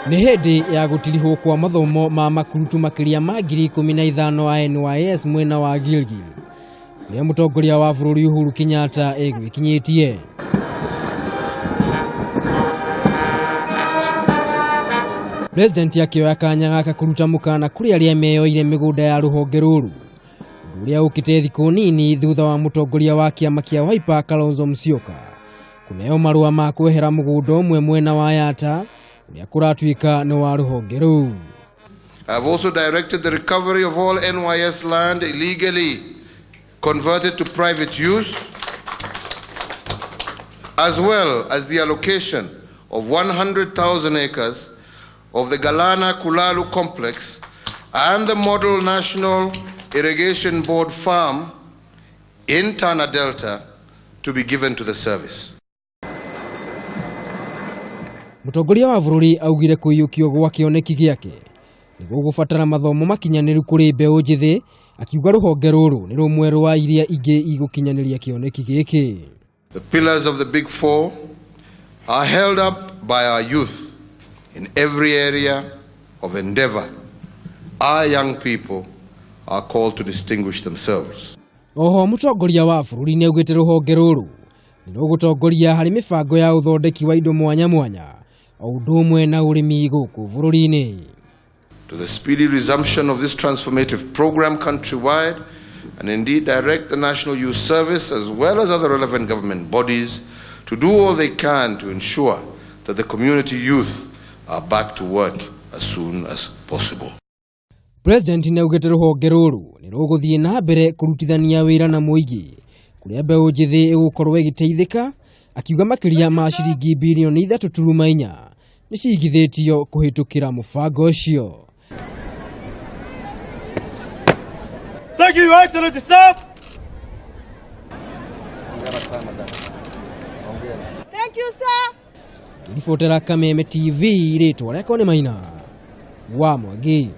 Nĩ hĩndĩ ya gũtirihwo kwa mathomo ma makurutu makiria ma 15,000 a NYS mwena wa Gilgil. Nĩ Mutongoria wa bururi Uhuru Kenyatta egwikinyitie. President akioya kanya gaka kuruta mukana kuri aria meyoire migunda ya ruhonge ruru. Uria ukite thiko nini thutha wa Mutongoria wa kiama kia Wiper Kalonzo Musyoka kuneo marua ma kwehera mugunda umwe mwena wa Yata uria kuratuika ni wa ruhonge ruru. I have also directed the recovery of all NYS land illegally converted to private use, as well as the allocation of 100,000 acres of the Galana Kulalu complex and the Model National Irrigation Board farm in Tana Delta to be given to the service. Mutongoria wa bururi augire kuiyukio gwa kioneki giake niguo gubatara mathomo makinyaniru kuri mbeu njithi, akiuga ruhonge ruru ni rumwe rwa iria ingi igukinyaniria kioneki giki. The pillars of the Big Four are held up by our youth in every area of endeavor. Our young people are called to distinguish themselves. Oho Mutongoria wa bururi ni augite ruhonge ruru ni rugutongoria hari mibango ya uthondeki wa indo mwanya mwanya o undu umwe na urimi guku bururi-ini. To the speedy resumption of this transformative program countrywide, and indeed direct the National Youth Service as well as other relevant government bodies to do all they can to ensure that the community youth are back to work as soon as possible. President naugite ruhonge ruru ni ruguthie na mbere kurutithania wira na muigi kuria mbeu njithi igukorwo igiteithika, akiuga makiria ma ciringi bilioni 3.4 ni cigithitio kuhitukira mubango ucio. Thank you, Your Excellency, sir. Thank you, sir. Kiribotera Kameme TV ritwa rĩakwa nĩ Maina wa Mwangi.